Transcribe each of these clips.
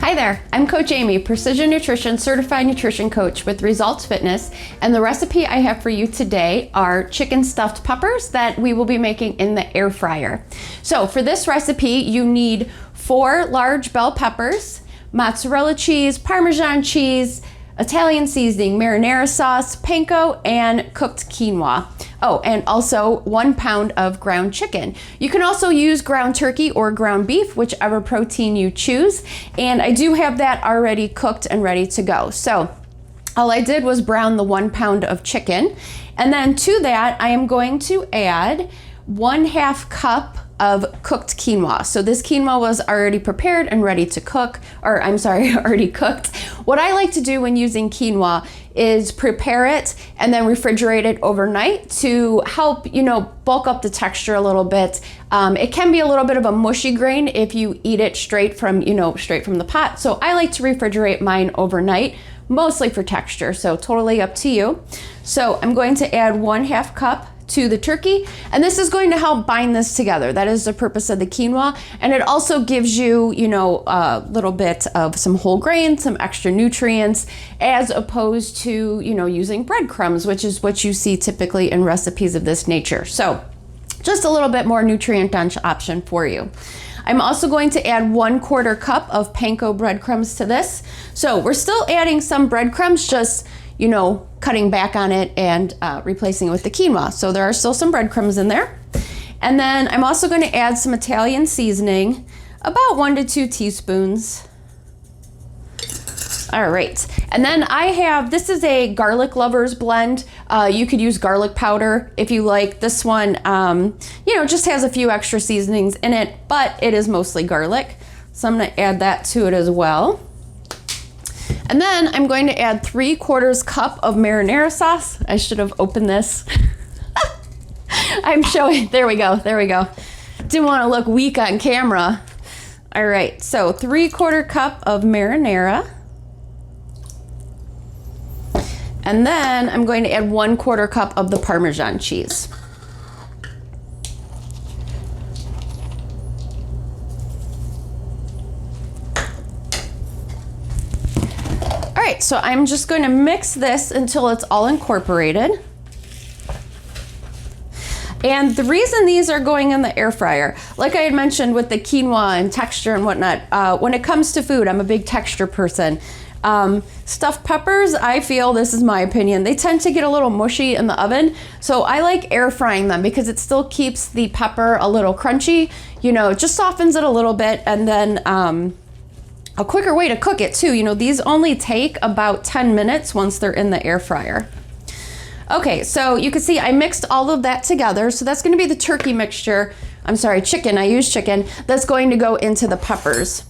Hi there, I'm Coach Amy, Precision Nutrition Certified Nutrition Coach with Results Fitness, and the recipe I have for you today are chicken stuffed peppers that we will be making in the air fryer. So for this recipe, you need 4 large bell peppers, mozzarella cheese, Parmesan cheese, Italian seasoning, marinara sauce, panko, and cooked quinoa. Oh, and also 1 pound of ground chicken. You can also use ground turkey or ground beef, whichever protein you choose. And I do have that already cooked and ready to go. So all I did was brown the 1 pound of chicken. And then to that, I am going to add 1/2 cup of cooked quinoa. So this quinoa was already prepared and ready to cook, or I'm sorry, already cooked. What I like to do when using quinoa is prepare it and then refrigerate it overnight to help, bulk up the texture a little bit. It can be a little bit of a mushy grain if you eat it straight from the pot. So I like to refrigerate mine overnight, mostly for texture, so totally up to you. So I'm going to add 1/2 cup to the turkey, and this is going to help bind this together. That is the purpose of the quinoa, and it also gives you, a little bit of some whole grains, some extra nutrients, as opposed to, using breadcrumbs, which is what you see typically in recipes of this nature. So just a little bit more nutrient-dense option for you. I'm also going to add 1/4 cup of panko breadcrumbs to this. So we're still adding some breadcrumbs, just cutting back on it and replacing it with the quinoa. So there are still some breadcrumbs in there. And then I'm also going to add some Italian seasoning, about 1 to 2 teaspoons. All right. And then this is a garlic lovers blend. You could use garlic powder if you like. This one, just has a few extra seasonings in it, but it is mostly garlic. So I'm going to add that to it as well. And then I'm going to add 3/4 cup of marinara sauce. I should have opened this. I'm showing, there we go. Didn't want to look weak on camera. All right, so 3/4 cup of marinara. And then I'm going to add 1/4 cup of the Parmesan cheese. All right, so I'm just going to mix this until it's all incorporated. And the reason these are going in the air fryer, like I had mentioned with the quinoa and texture and whatnot, when it comes to food, I'm a big texture person. Stuffed peppers, I feel, this is my opinion, they tend to get a little mushy in the oven. So I like air frying them because it still keeps the pepper a little crunchy, it just softens it a little bit, and then a quicker way to cook it too. These only take about 10 minutes once they're in the air fryer. Okay, so you can see I mixed all of that together. So that's gonna be the turkey mixture. I'm sorry, chicken, I used chicken. That's going to go into the peppers.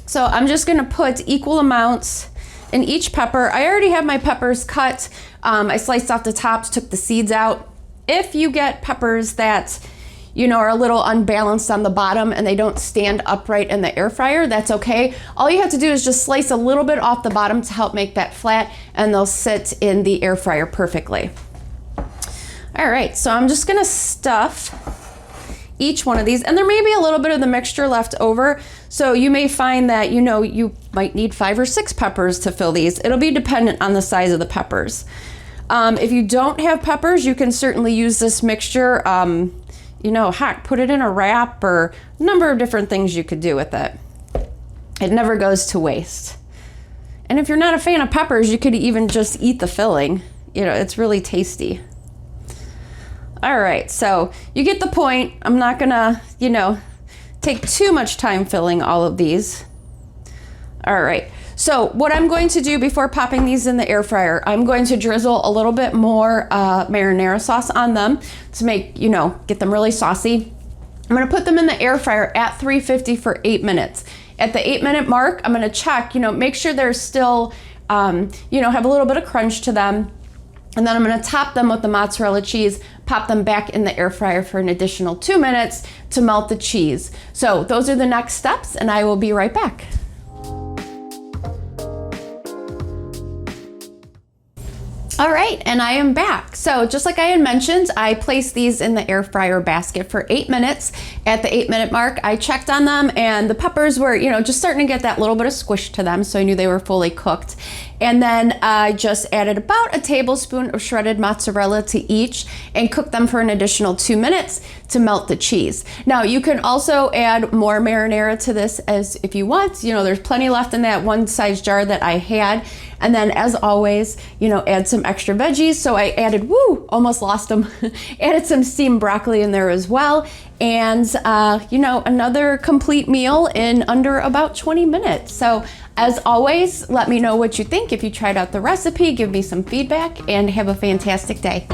So I'm just gonna put equal amounts in each pepper. I already have my peppers cut. I sliced off the tops, took the seeds out. If you get peppers that are a little unbalanced on the bottom and they don't stand upright in the air fryer, that's okay. All you have to do is just slice a little bit off the bottom to help make that flat, and they'll sit in the air fryer perfectly. All right, so I'm just gonna stuff each one of these, and there may be a little bit of the mixture left over, so you may find that you might need 5 or 6 peppers to fill these. It'll be dependent on the size of the peppers. If you don't have peppers, you can certainly use this mixture. Heck, put it in a wrap, or a number of different things you could do with it. It never goes to waste. And if you're not a fan of peppers, you could even just eat the filling. It's really tasty. All right, so you get the point. I'm not gonna, take too much time filling all of these. All right. So what I'm going to do before popping these in the air fryer, I'm going to drizzle a little bit more marinara sauce on them to make, get them really saucy. I'm gonna put them in the air fryer at 350 for 8 minutes. At the 8-minute mark, I'm gonna check, make sure they're still, have a little bit of crunch to them. And then I'm gonna top them with the mozzarella cheese, pop them back in the air fryer for an additional 2 minutes to melt the cheese. So those are the next steps, and I will be right back. All right, and I am back. So just like I had mentioned, I placed these in the air fryer basket for 8 minutes. At the 8-minute mark, I checked on them and the peppers were, just starting to get that little bit of squish to them, so I knew they were fully cooked. And then I just added about a tablespoon of shredded mozzarella to each and cooked them for an additional 2 minutes to melt the cheese. Now you can also add more marinara to this as if you want. There's plenty left in that one size jar that I had. And then as always, add some extra veggies. So I added, almost lost them, added some steamed broccoli in there as well. And, another complete meal in under about 20 minutes. So as always, let me know what you think. If you tried out the recipe, give me some feedback and have a fantastic day.